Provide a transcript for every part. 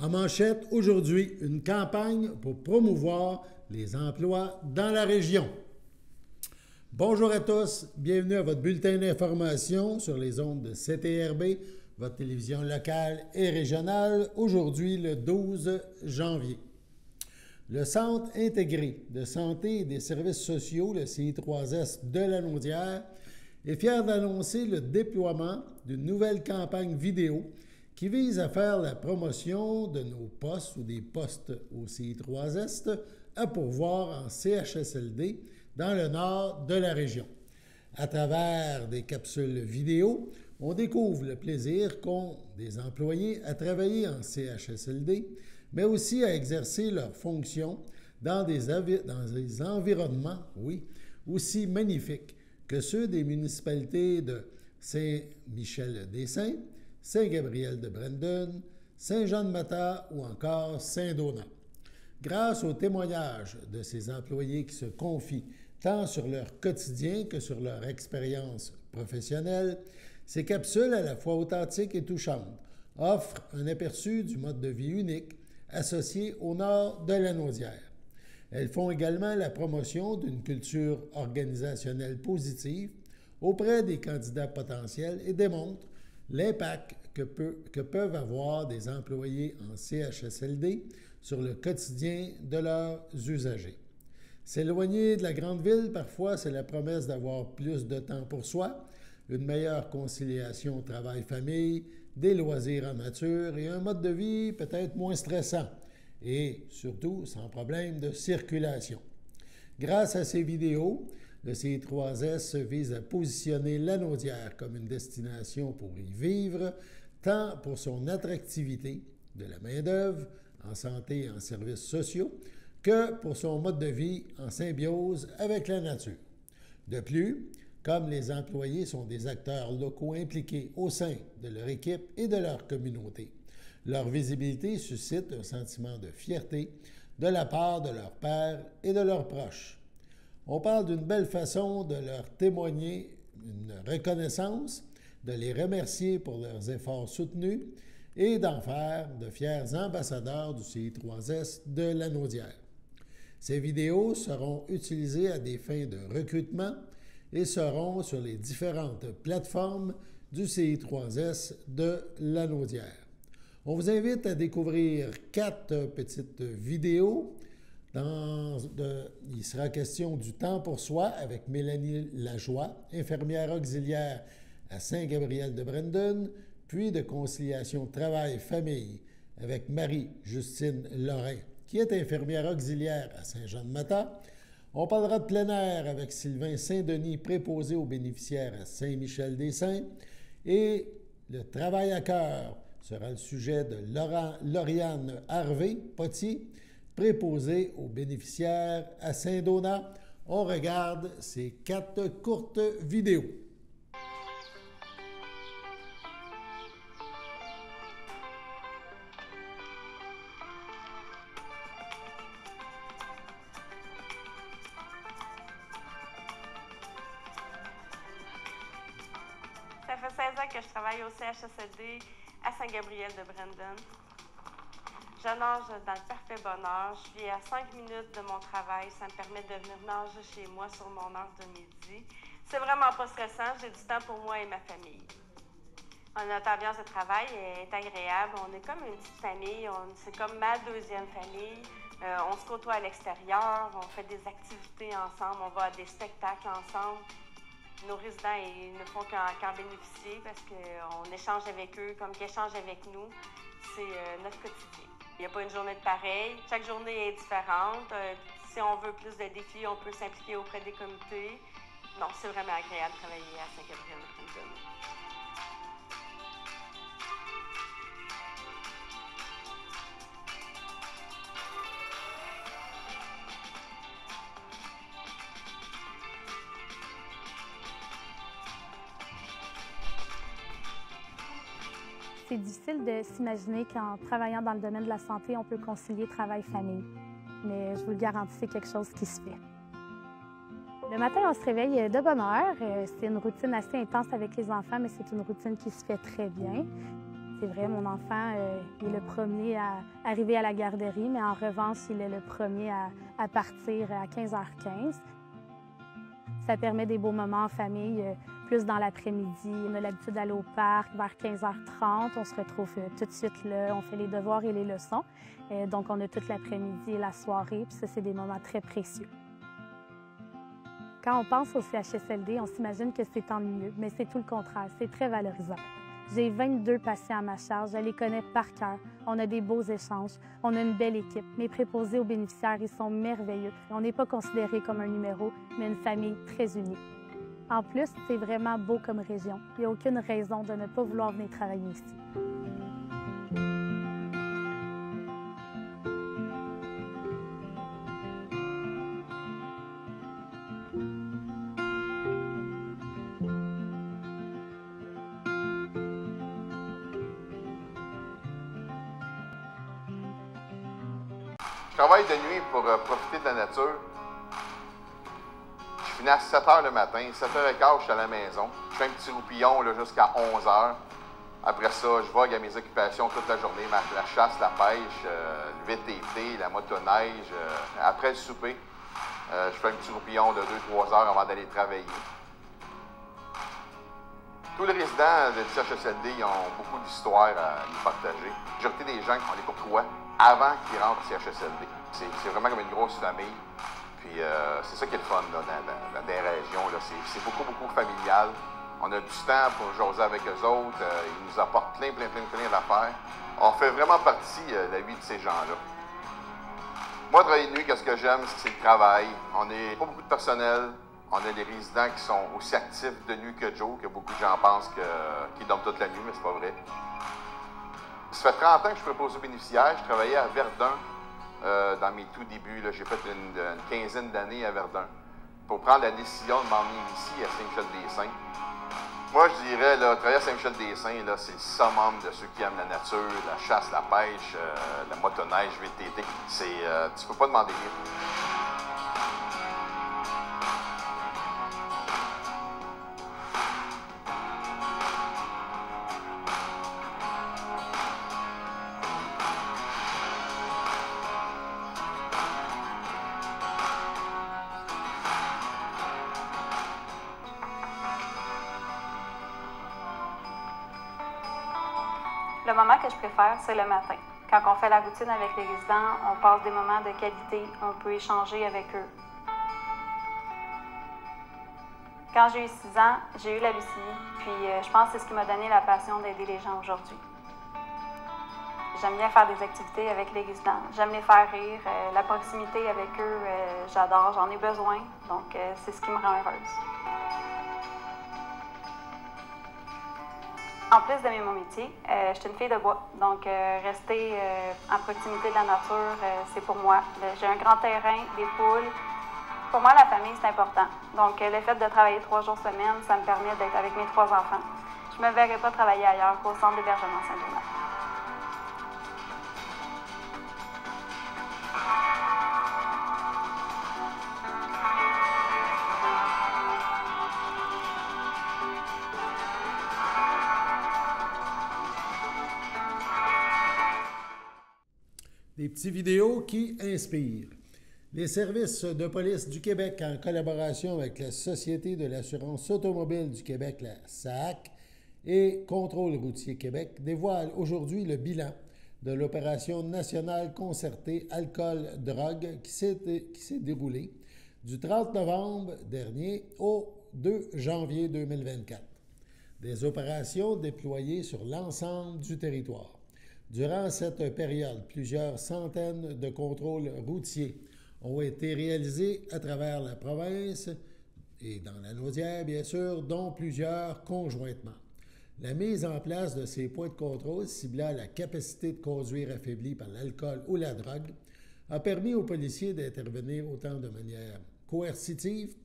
En manchette, aujourd'hui, une campagne pour promouvoir les emplois dans la région. Bonjour à tous, bienvenue à votre bulletin d'information sur les ondes de CTRB, votre télévision locale et régionale, aujourd'hui le 12 janvier. Le Centre intégré de santé et des services sociaux, le CI3S de Lanaudière, est fier d'annoncer le déploiement d'une nouvelle campagne vidéo qui vise à faire la promotion de nos postes ou des postes au CI3S à pourvoir en CHSLD dans le nord de la région. À travers des capsules vidéo, on découvre le plaisir qu'ont des employés à travailler en CHSLD, mais aussi à exercer leurs fonctions dans des environnements, aussi magnifiques que ceux des municipalités de Saint-Michel-des-Saints, Saint-Gabriel-de-Brandon, Saint-Jean-de-Mata ou encore Saint-Donat. Grâce aux témoignages de ces employés qui se confient tant sur leur quotidien que sur leur expérience professionnelle, ces capsules à la fois authentiques et touchantes offrent un aperçu du mode de vie unique associé au nord de Lanaudière. Elles font également la promotion d'une culture organisationnelle positive auprès des candidats potentiels et démontrent l'impact que peuvent avoir des employés en CHSLD sur le quotidien de leurs usagers. S'éloigner de la grande ville, parfois, c'est la promesse d'avoir plus de temps pour soi, une meilleure conciliation travail-famille, des loisirs en nature et un mode de vie peut-être moins stressant et surtout sans problème de circulation. Grâce à ces vidéos, le CI3S vise à positionner Lanaudière comme une destination pour y vivre, tant pour son attractivité de la main-d'œuvre en santé et en services sociaux, que pour son mode de vie en symbiose avec la nature. De plus, comme les employés sont des acteurs locaux impliqués au sein de leur équipe et de leur communauté, leur visibilité suscite un sentiment de fierté de la part de leurs pairs et de leurs proches. On parle d'une belle façon de leur témoigner une reconnaissance, de les remercier pour leurs efforts soutenus et d'en faire de fiers ambassadeurs du CI3S de Lanaudière. Ces vidéos seront utilisées à des fins de recrutement et seront sur les différentes plateformes du CI3S de Lanaudière. On vous invite à découvrir 4 petites vidéos. Il sera question du temps pour soi avec Mélanie Lajoie, infirmière auxiliaire à Saint-Gabriel-de-Brandon, puis de conciliation travail-famille avec Marie-Justine Lorrain, qui est infirmière auxiliaire à Saint-Jean-de-Mata. On parlera de plein air avec Sylvain Saint-Denis, préposé aux bénéficiaires à Saint-Michel-des-Saints. Et le travail à cœur sera le sujet de Lauriane Harvey-Potier, préposée aux bénéficiaires à Saint-Donat. On regarde ces 4 courtes vidéos. Ça fait 16 ans que je travaille au CHSLD à Saint-Gabriel-de-Brandon. Je nage dans le parfait bonheur. Je suis à 5 minutes de mon travail. Ça me permet de venir nager chez moi sur mon heure de midi. C'est vraiment pas stressant. J'ai du temps pour moi et ma famille. Notre ambiance de travail est agréable. On est comme une petite famille. C'est comme ma deuxième famille. On se côtoie à l'extérieur. On fait des activités ensemble. On va à des spectacles ensemble. Nos résidents, ils ne font qu'en bénéficier parce qu'on échange avec eux comme qu'ils échangent avec nous. C'est notre quotidien. Il n'y a pas une journée de pareil. Chaque journée est différente. Si on veut plus de défis, on peut s'impliquer auprès des comités. Non, c'est vraiment agréable de travailler à Saint-Gabriel-de-Brandon. C'est difficile de s'imaginer qu'en travaillant dans le domaine de la santé, on peut concilier travail-famille. Mais je vous le garantis, c'est quelque chose qui se fait. Le matin, on se réveille de bonne heure. C'est une routine assez intense avec les enfants, mais c'est une routine qui se fait très bien. C'est vrai, mon enfant il est le premier à arriver à la garderie, mais en revanche, il est le premier à partir à 15h15. Ça permet des beaux moments en famille, plus dans l'après-midi. On a l'habitude d'aller au parc vers 15h30. On se retrouve tout de suite là. On fait les devoirs et les leçons. Donc, on a toute l'après-midi et la soirée. Puis ça, c'est des moments très précieux. Quand on pense au CHSLD, on s'imagine que c'est ennuyeux, mais c'est tout le contraire. C'est très valorisant. J'ai 22 patients à ma charge. Je les connais par cœur. On a des beaux échanges. On a une belle équipe. Mes préposés aux bénéficiaires, ils sont merveilleux. On n'est pas considérés comme un numéro, mais une famille très unie. En plus, c'est vraiment beau comme région. Il n'y a aucune raison de ne pas vouloir venir travailler ici. Je travaille de nuit pour profiter de la nature. Je finis à 7 h le matin. 7h15, je suis à la maison. Je fais un petit roupillon jusqu'à 11 h. Après ça, je vogue à mes occupations toute la journée. La chasse, la pêche, le VTT, la motoneige. Après le souper, je fais un petit roupillon de 2-3 heures avant d'aller travailler. Tous les résidents de CHSLD ils ont beaucoup d'histoires à nous partager. La majorité des gens, on les côtoie avant qu'ils rentrent au CHSLD. C'est vraiment comme une grosse famille. Puis c'est ça qui est le fun dans des régions. C'est beaucoup familial. On a du temps pour jaser avec eux autres. Ils nous apportent plein d'affaires. On fait vraiment partie de la vie de ces gens-là. Moi, travailler de nuit, qu'est-ce que j'aime, c'est le travail. On n'est pas beaucoup de personnel. On a des résidents qui sont aussi actifs de nuit que de jour, que beaucoup de gens pensent qu'ils dorment toute la nuit, mais c'est pas vrai. Ça fait 30 ans que je suis préposé aux bénéficiaires. Je travaillais à Verdun dans mes tout débuts. J'ai fait une quinzaine d'années à Verdun pour prendre la décision de m'emmener ici à Saint-Michel-des-Saints. Moi, je dirais, travailler à Saint-Michel-des-Saints, c'est le summum de ceux qui aiment la nature, la chasse, la pêche, la motoneige, VTT. Tu peux pas demander mieux. Le moment que je préfère, c'est le matin. Quand on fait la routine avec les résidents, on passe des moments de qualité, on peut échanger avec eux. Quand j'ai eu 6 ans, j'ai eu la leucémie, puis je pense que c'est ce qui m'a donné la passion d'aider les gens aujourd'hui. J'aime bien faire des activités avec les résidents, j'aime les faire rire, la proximité avec eux, j'adore, j'en ai besoin, donc c'est ce qui me rend heureuse. En plus d'aimer mon métier, je suis une fille de bois, donc rester en proximité de la nature, c'est pour moi. J'ai un grand terrain, des poules. Pour moi, la famille, c'est important. Donc, le fait de travailler 3 jours semaine, ça me permet d'être avec mes 3 enfants. Je ne me verrais pas travailler ailleurs qu'au centre d'hébergement Saint-Donat. Des petites vidéos qui inspirent. Les services de police du Québec, en collaboration avec la Société de l'assurance automobile du Québec, la SAAC, et Contrôle routier Québec, dévoilent aujourd'hui le bilan de l'opération nationale concertée alcool-drogue qui s'est déroulée du 30 novembre dernier au 2 janvier 2024. Des opérations déployées sur l'ensemble du territoire. Durant cette période, plusieurs centaines de contrôles routiers ont été réalisés à travers la province et dans la Naudière, bien sûr, dont plusieurs conjointement. La mise en place de ces points de contrôle ciblant la capacité de conduire affaiblie par l'alcool ou la drogue a permis aux policiers d'intervenir autant de manière coercitive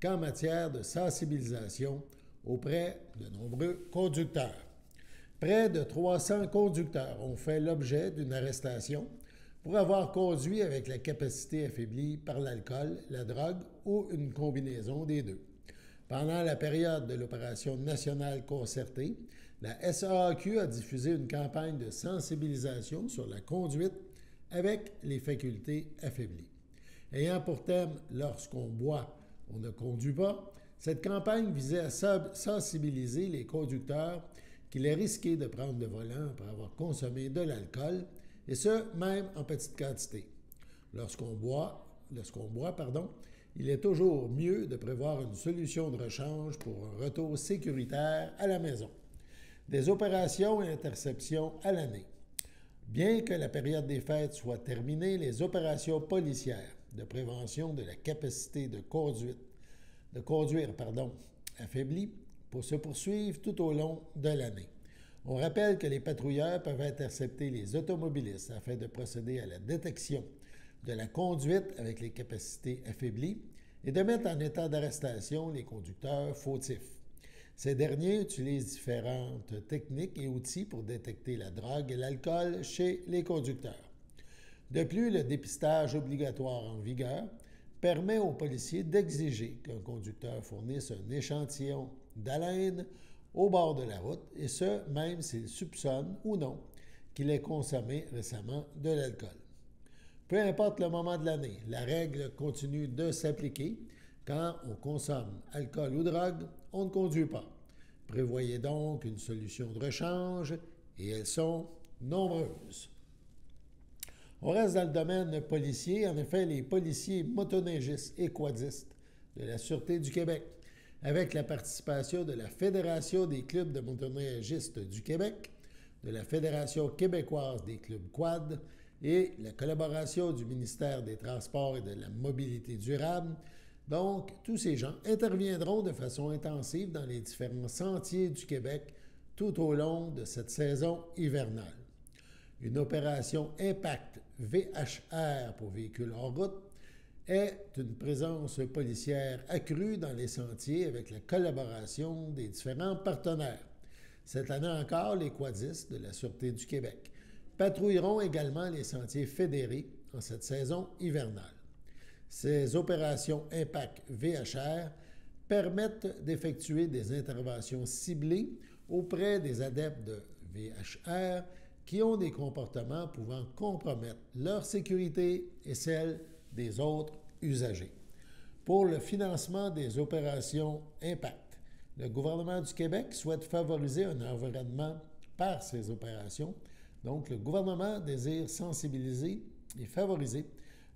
qu'en matière de sensibilisation auprès de nombreux conducteurs. Près de 300 conducteurs ont fait l'objet d'une arrestation pour avoir conduit avec la capacité affaiblie par l'alcool, la drogue ou une combinaison des deux. Pendant la période de l'opération nationale concertée, la SAAQ a diffusé une campagne de sensibilisation sur la conduite avec les facultés affaiblies. Ayant pour thème « Lorsqu'on boit, on ne conduit pas », cette campagne visait à sensibiliser les conducteurs qu'il est risqué de prendre le volant après avoir consommé de l'alcool, et ce, même en petite quantité. Lorsqu'on boit, il est toujours mieux de prévoir une solution de rechange pour un retour sécuritaire à la maison. Des opérations et interceptions à l'année. Bien que la période des fêtes soit terminée, les opérations policières de prévention de la capacité de conduire affaiblies pour se poursuivre tout au long de l'année. On rappelle que les patrouilleurs peuvent intercepter les automobilistes afin de procéder à la détection de la conduite avec les capacités affaiblies et de mettre en état d'arrestation les conducteurs fautifs. Ces derniers utilisent différentes techniques et outils pour détecter la drogue et l'alcool chez les conducteurs. De plus, le dépistage obligatoire en vigueur permet aux policiers d'exiger qu'un conducteur fournisse un échantillon d'haleine au bord de la route, et ce, même s'il soupçonne ou non qu'il ait consommé récemment de l'alcool. Peu importe le moment de l'année, la règle continue de s'appliquer. Quand on consomme alcool ou drogue, on ne conduit pas. Prévoyez donc une solution de rechange, et elles sont nombreuses. On reste dans le domaine policier. En effet, les policiers motoneigistes et quadistes de la Sûreté du Québec, avec la participation de la Fédération des clubs de motoneigistes du Québec, de la Fédération québécoise des clubs quad et la collaboration du ministère des Transports et de la Mobilité durable. Donc, tous ces gens interviendront de façon intensive dans les différents sentiers du Québec tout au long de cette saison hivernale. Une opération Impact VHR pour véhicules hors route est une présence policière accrue dans les sentiers avec la collaboration des différents partenaires. Cette année encore, les quadistes de la Sûreté du Québec patrouilleront également les sentiers fédérés en cette saison hivernale. Ces opérations Impact VHR permettent d'effectuer des interventions ciblées auprès des adeptes de VHR qui ont des comportements pouvant compromettre leur sécurité et celle des autres usagers. Pour le financement des opérations Impact, le gouvernement du Québec souhaite favoriser un environnement par ces opérations. Donc, le gouvernement désire sensibiliser et favoriser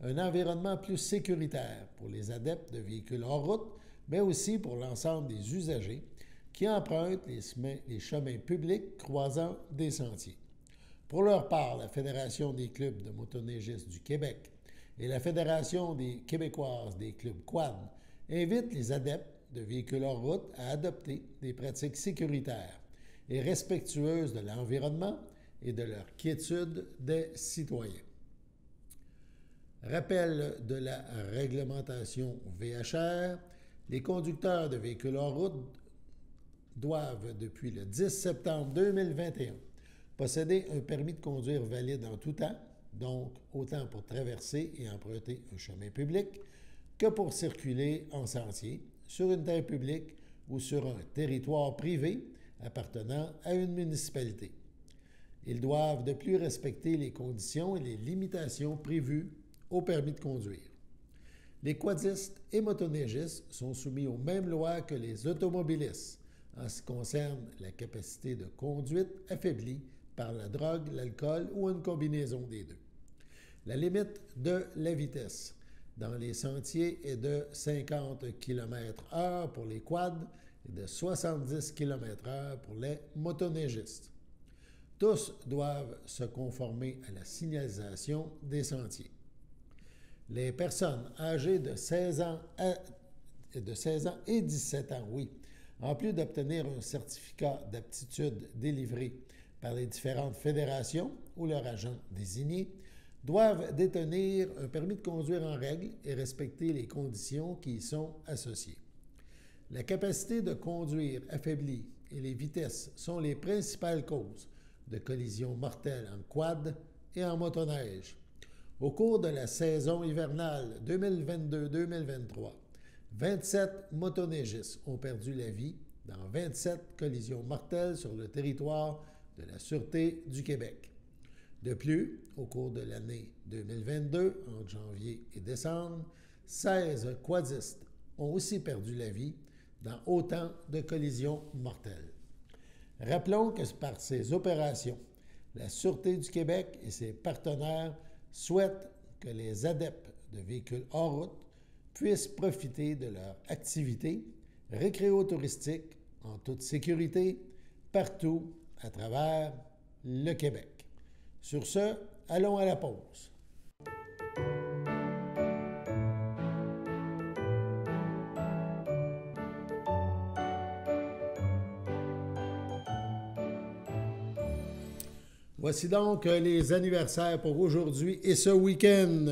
un environnement plus sécuritaire pour les adeptes de véhicules hors route, mais aussi pour l'ensemble des usagers qui empruntent les chemins publics croisant des sentiers. Pour leur part, la Fédération des clubs de motoneigistes du Québec et la Fédération des québécoises des clubs quad invitent les adeptes de véhicules hors route à adopter des pratiques sécuritaires et respectueuses de l'environnement et de leur quiétude des citoyens. Rappel de la réglementation VHR, les conducteurs de véhicules hors route doivent, depuis le 10 septembre 2021, posséder un permis de conduire valide en tout temps, donc autant pour traverser et emprunter un chemin public que pour circuler en sentier, sur une terre publique ou sur un territoire privé appartenant à une municipalité. Ils doivent de plus respecter les conditions et les limitations prévues au permis de conduire. Les quadistes et motoneigistes sont soumis aux mêmes lois que les automobilistes en ce qui concerne la capacité de conduite affaiblie par la drogue, l'alcool ou une combinaison des deux. La limite de la vitesse dans les sentiers est de 50 km/h pour les quads et de 70 km/h pour les motoneigistes. Tous doivent se conformer à la signalisation des sentiers. Les personnes âgées de 16 ans et 17 ans, en plus d'obtenir un certificat d'aptitude délivré par les différentes fédérations ou leurs agents désignés, doivent détenir un permis de conduire en règle et respecter les conditions qui y sont associées. La capacité de conduire affaiblie et les vitesses sont les principales causes de collisions mortelles en quad et en motoneige. Au cours de la saison hivernale 2022-2023, 27 motoneigistes ont perdu la vie dans 27 collisions mortelles sur le territoire de la Sûreté du Québec. De plus, au cours de l'année 2022, entre janvier et décembre, 16 quadistes ont aussi perdu la vie dans autant de collisions mortelles. Rappelons que par ces opérations, la Sûreté du Québec et ses partenaires souhaitent que les adeptes de véhicules hors route puissent profiter de leur activité récréo-touristique en toute sécurité partout à travers le Québec. Sur ce, allons à la pause. Voici donc les anniversaires pour aujourd'hui et ce week-end,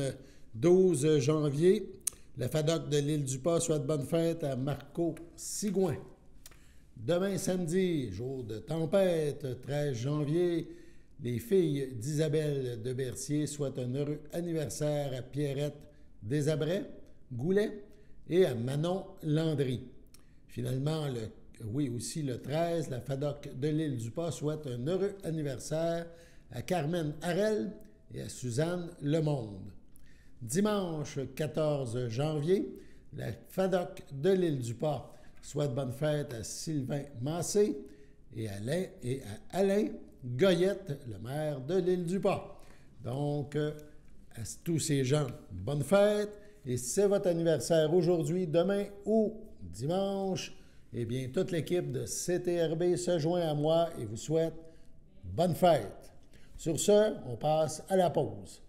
12 janvier. La FADOC de l'Île-du-Pas souhaite bonne fête à Marco Sigouin. Demain samedi, jour de tempête, 13 janvier, les filles d'Isabelle de Berthier souhaitent un heureux anniversaire à Pierrette Desabrais, Goulet et à Manon Landry. Finalement, aussi le 13, la FADOC de l'Île-du-Pas souhaite un heureux anniversaire à Carmen Harel et à Suzanne Lemonde. Dimanche 14 janvier, la FADOC de l'Île-du-Pas souhaite bonne fête à Sylvain Massé et à Alain Goyette, le maire de l'Île-du-Pas. Donc, à tous ces gens, bonne fête. Et si c'est votre anniversaire aujourd'hui, demain ou dimanche, eh bien, toute l'équipe de CTRB se joint à moi et vous souhaite bonne fête. Sur ce, on passe à la pause.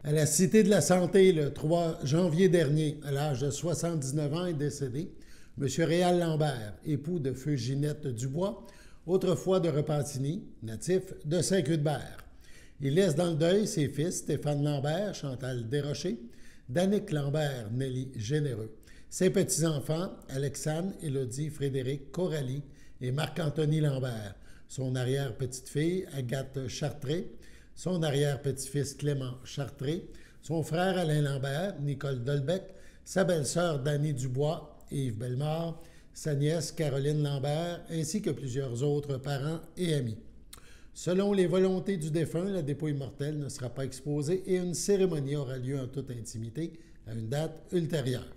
À la Cité de la Santé, le 3 janvier dernier, à l'âge de 79 ans, est décédé M. Réal Lambert, époux de feu Ginette Dubois, autrefois de Repentigny, natif de Saint-Cuthbert. Il laisse dans le deuil ses fils Stéphane Lambert, Chantal Desrochers, Danick Lambert, Nelly Généreux, ses petits-enfants Alexandre, Élodie, Frédéric, Coralie et Marc-Anthony Lambert, son arrière-petite-fille Agathe Chartré, son arrière-petit-fils Clément Chartré, son frère Alain Lambert, Nicole Dolbec, sa belle-sœur Dany Dubois, Yves Bellemare, sa nièce Caroline Lambert, ainsi que plusieurs autres parents et amis. Selon les volontés du défunt, la dépouille mortelle ne sera pas exposée et une cérémonie aura lieu en toute intimité à une date ultérieure.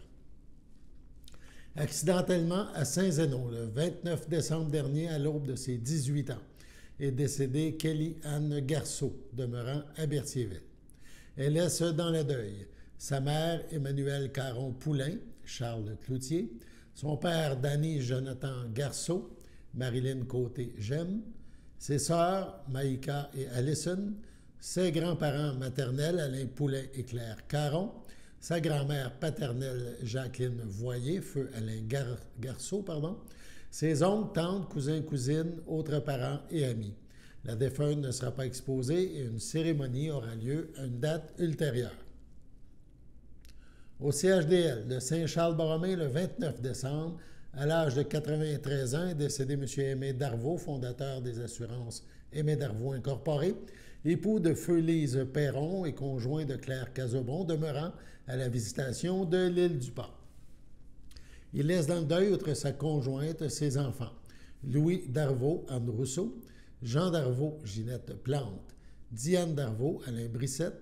Accidentellement, à Saint-Zénon, le 29 décembre dernier, à l'aube de ses 18 ans, est décédée Kelly-Anne Garceau, demeurant à Berthierville. Elle laisse dans le deuil sa mère Emmanuelle Caron-Poulain, Charles Cloutier, son père Danny Jonathan Garceau, Marilyn Côté-Gemme, ses sœurs Maïka et Allison, ses grands-parents maternels Alain Poulain et Claire Caron, sa grand-mère paternelle Jacqueline Voyer, feu Alain Garceau, ses oncles, tantes, cousins, cousines, autres parents et amis. La défunte ne sera pas exposée et une cérémonie aura lieu à une date ultérieure. Au CHDL de Saint-Charles-Borromée, le 29 décembre, à l'âge de 93 ans, est décédé M. Aimé Darvaux, fondateur des assurances Aimé Darvaux Incorporé, époux de feu Lise Perron et conjoint de Claire Cazobon, demeurant à la Visitation de l'Île-du-Pas. Il laisse dans le deuil, outre sa conjointe, ses enfants. Louis Darvaux, Anne Rousseau, Jean Darvaux, Ginette Plante, Diane Darvaux, Alain Brissette,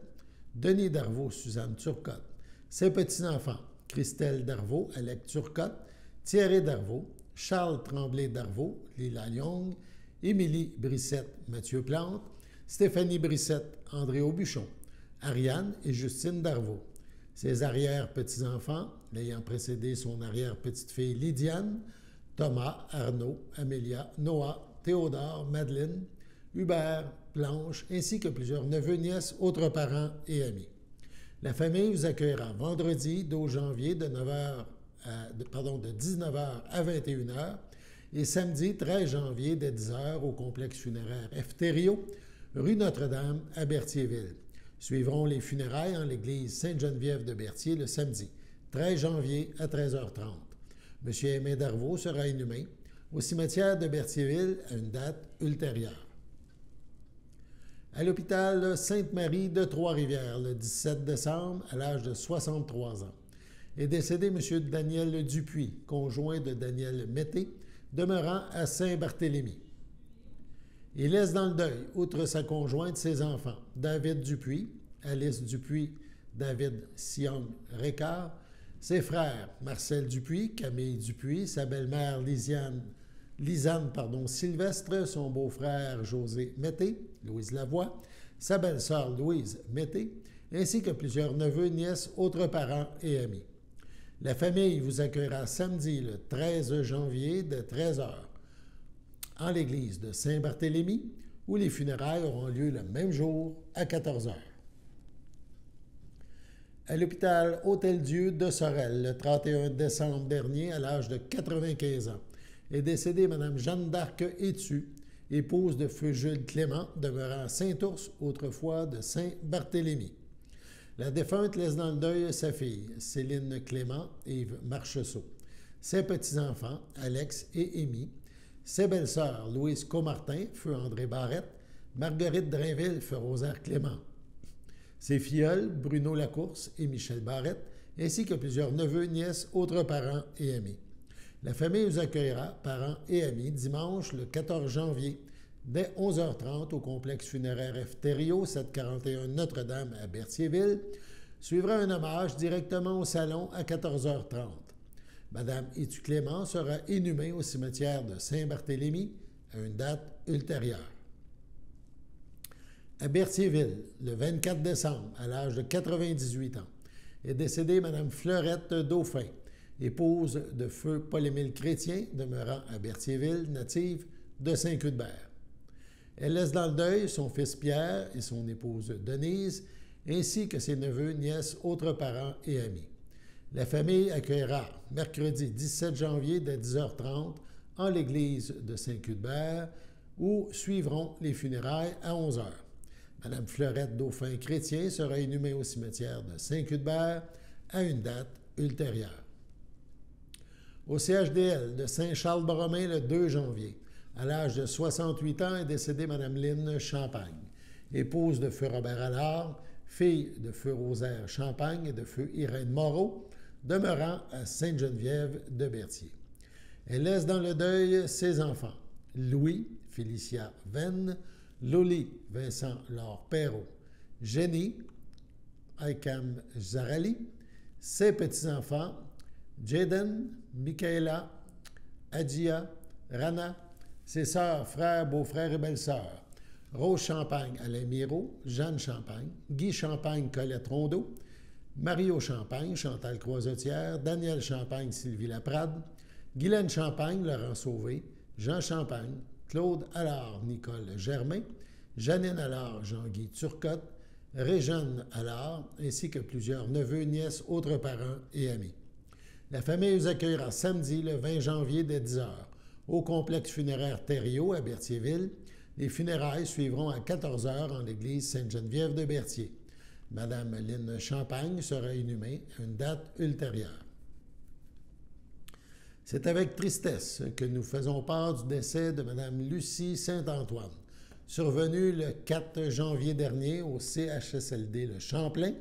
Denis Darvaux, Suzanne Turcotte, ses petits-enfants, Christelle Darvaux, Alec Turcotte, Thierry Darvaux, Charles Tremblay Darvaux, Lila Young, Émilie Brissette, Mathieu Plante, Stéphanie Brissette, André Aubuchon, Ariane et Justine Darvaux. Ses arrière-petits-enfants, l'ayant précédé son arrière-petite-fille Lydiane, Thomas, Arnaud, Amélia, Noah, Théodore, Madeleine, Hubert, Blanche, ainsi que plusieurs neveux, nièces, autres parents et amis. La famille vous accueillera vendredi 12 janvier de 19h à 21h et samedi 13 janvier dès 10h au complexe funéraire Efterio, rue Notre-Dame à Berthierville. Suivront les funérailles en l'église Sainte-Geneviève de Berthier le samedi 13 janvier à 13h30. M. Aimé Darvaux sera inhumé au cimetière de Berthierville à une date ultérieure. À l'hôpital Sainte-Marie de Trois-Rivières, le 17 décembre, à l'âge de 63 ans, est décédé M. Daniel Dupuis, conjoint de Daniel Mété, demeurant à Saint-Barthélemy. Il laisse dans le deuil, outre sa conjointe, ses enfants, David Dupuis, Alice Dupuis, David Sion-Récard, ses frères, Marcel Dupuis, Camille Dupuis, sa belle-mère Lisanne Sylvestre, son beau-frère José Mété, Louise Lavoie, sa belle-sœur Louise Mété, ainsi que plusieurs neveux, nièces, autres parents et amis. La famille vous accueillera samedi le 13 janvier de 13h en l'église de Saint-Barthélemy, où les funérailles auront lieu le même jour à 14h. À l'hôpital Hôtel-Dieu de Sorel, le 31 décembre dernier, à l'âge de 95 ans, est décédée Mme Jeanne d'Arc Étu, épouse de feu Jules Clément, demeurant à Saint-Ours, autrefois de Saint-Barthélemy. La défunte laisse dans le deuil sa fille, Céline Clément et Yves Marcheseau, ses petits-enfants, Alex et Émy, ses belles-sœurs, Louise Comartin, feu André Barrette, Marguerite Drainville, feu Rosaire Clément, ses filleuls, Bruno Lacourse et Michel Barrette, ainsi que plusieurs neveux, nièces, autres parents et amis. La famille vous accueillera, parents et amis, dimanche le 14 janvier, dès 11h30 au complexe funéraire Efterio, 741 Notre-Dame à Berthierville. Suivra un hommage directement au salon à 14h30. Madame Étu Clément sera inhumée au cimetière de Saint-Barthélemy à une date ultérieure. À Berthierville, le 24 décembre, à l'âge de 98 ans, est décédée Mme Fleurette Dauphin, épouse de feu Paul-Émile Chrétien, demeurant à Berthierville, native de Saint-Cuthbert. Elle laisse dans le deuil son fils Pierre et son épouse Denise, ainsi que ses neveux, nièces, autres parents et amis. La famille accueillera mercredi 17 janvier dès 10h30 en l'église de Saint-Cuthbert, où suivront les funérailles à 11h. Mme Fleurette Dauphin Chrétien sera inhumée au cimetière de Saint-Cuthbert à une date ultérieure. Au CHDL de Saint-Charles-Borromée le 2 janvier, à l'âge de 68 ans, est décédée Mme Lynne Champagne, épouse de feu Robert Allard, fille de feu Rosaire Champagne et de feu Irène Moreau, demeurant à Sainte-Geneviève de Berthier. Elle laisse dans le deuil ses enfants, Louis, Félicia Venn, Loli, Vincent Laure Perrault, Jenny, Aïkam Zarali, ses petits-enfants, Jaden, Michaela, Adjia, Rana, ses sœurs, frères, beaux-frères et belles-sœurs, Rose Champagne, Alain Miro, Jeanne Champagne, Guy Champagne, Colette Rondeau, Mario Champagne, Chantal Croisetière, Daniel Champagne, Sylvie Laprade, Guylaine Champagne, Laurent Sauvé, Jean Champagne, Claude Allard, Nicole Germain, Janine Allard, Jean-Guy Turcotte, Réjeanne Allard, ainsi que plusieurs neveux, nièces, autres parents et amis. La famille vous accueillera samedi, le 20 janvier, dès 10h, au complexe funéraire Thériault à Berthierville. Les funérailles suivront à 14h en l'église Sainte-Geneviève de Berthier. Madame Lynne Champagne sera inhumée à une date ultérieure. C'est avec tristesse que nous faisons part du décès de Mme Lucie Saint-Antoine, survenue le 4 janvier dernier au CHSLD Le Champlain,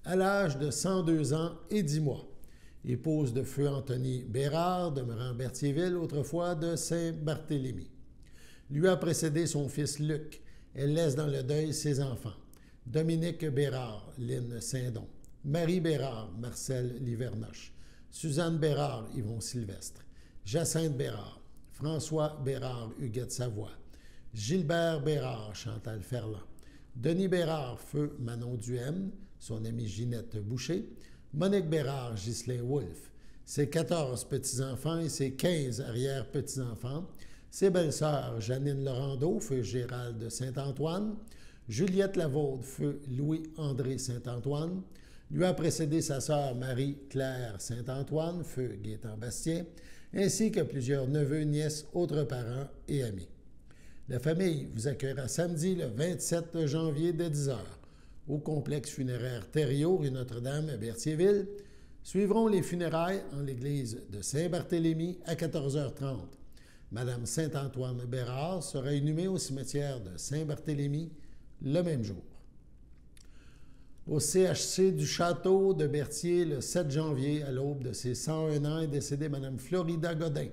à l'âge de 102 ans et 10 mois. Épouse de feu Anthony Bérard, demeurant Berthierville, autrefois de Saint-Barthélemy. Lui a précédé son fils Luc. Elle laisse dans le deuil ses enfants. Dominique Bérard, Lynne Saint-Don. Marie Bérard, Marcel Livernoche. Suzanne Bérard, Yvon Sylvestre. Jacinthe Bérard. François Bérard, Huguette Savoie. Gilbert Bérard, Chantal Ferland. Denis Bérard, feu Manon Duhem, son amie Ginette Boucher. Monique Bérard, Ghislain Wolfe. Ses 14 petits-enfants et ses 15 arrière-petits-enfants. Ses belles-sœurs Janine Laurando, feu Gérald de Saint-Antoine, Juliette Lavaude, feu Louis-André Saint-Antoine, lui a précédé sa sœur Marie-Claire Saint-Antoine, feu Gaétan Bastien, ainsi que plusieurs neveux, nièces, autres parents et amis. La famille vous accueillera samedi le 27 janvier dès 10h au complexe funéraire Thériault, rue Notre-Dame à Berthierville. Suivront les funérailles en l'église de Saint-Barthélemy à 14h30. Madame Saint-Antoine-Bérard sera inhumée au cimetière de Saint-Barthélemy le même jour. Au CHC du Château de Berthier, le 7 janvier, à l'aube de ses 101 ans, est décédée Mme Florida Godin,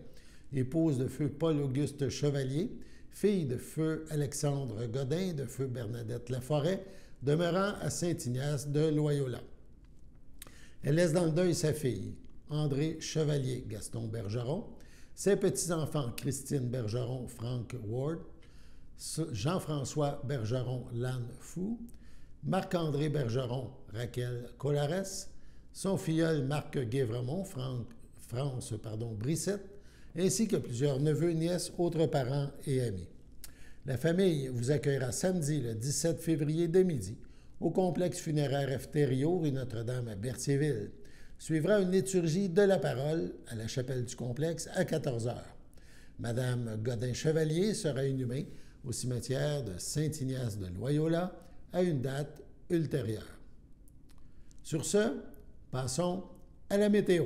épouse de feu Paul-Auguste Chevalier, fille de feu Alexandre Godin, de feu Bernadette Laforêt, demeurant à Saint-Ignace de Loyola. Elle laisse dans le deuil sa fille, André Chevalier Gaston Bergeron, ses petits-enfants Christine Bergeron Frank Ward, Jean-François Bergeron Lannes Fou, Marc-André Bergeron Raquel Colares, son filleul Marc Guévremont France Brissette, ainsi que plusieurs neveux, nièces, autres parents et amis. La famille vous accueillera samedi le 17 février dès midi au complexe funéraire F. Thériault, rue Notre-Dame à Berthierville. Suivra une liturgie de la parole à la chapelle du complexe à 14h. Madame Godin-Chevalier sera inhumée au cimetière de Saint-Ignace de Loyola à une date ultérieure. Sur ce, passons à la météo.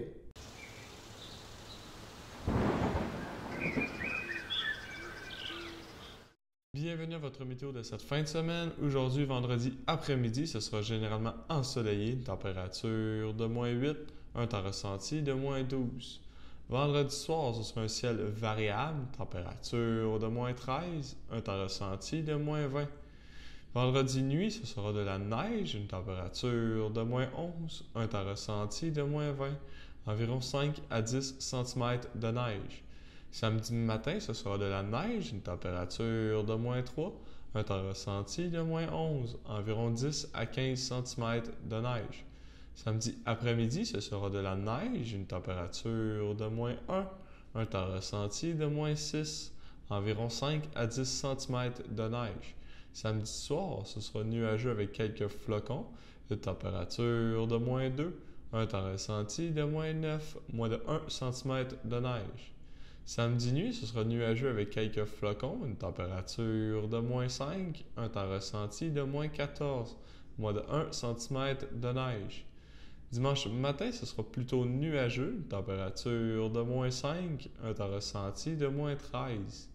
Bienvenue à votre météo de cette fin de semaine. Aujourd'hui, vendredi après-midi, ce sera généralement ensoleillé, une température de -8, un temps ressenti de -12. Vendredi soir, ce sera un ciel variable, température de -13, un temps ressenti de -20. Vendredi nuit, ce sera de la neige, une température de -11, un temps ressenti de -20, environ 5 à 10 cm de neige. Samedi matin, ce sera de la neige, une température de -3, un temps ressenti de -11, environ 10 à 15 cm de neige. Samedi après-midi, ce sera de la neige, une température de -1, un temps ressenti de -6, environ 5 à 10 cm de neige. Samedi soir, ce sera nuageux avec quelques flocons, une température de -2, un temps ressenti de -9, moins de 1 cm de neige. Samedi nuit, ce sera nuageux avec quelques flocons, une température de -5, un temps ressenti de -14, moins de 1 cm de neige. Dimanche matin, ce sera plutôt nuageux, une température de -5, un temps ressenti de -13.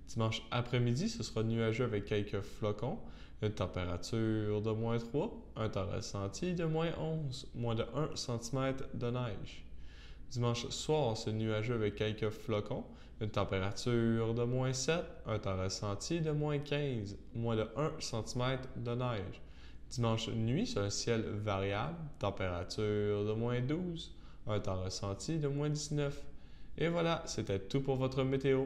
Dimanche après-midi, ce sera nuageux avec quelques flocons, une température de -3, un temps ressenti de -11, moins de 1 cm de neige. Dimanche soir, c'est nuageux avec quelques flocons, une température de -7, un temps ressenti de -15, moins de 1 cm de neige. Dimanche nuit, c'est un ciel variable, température de -12, un temps ressenti de -19. Et voilà, c'était tout pour votre météo.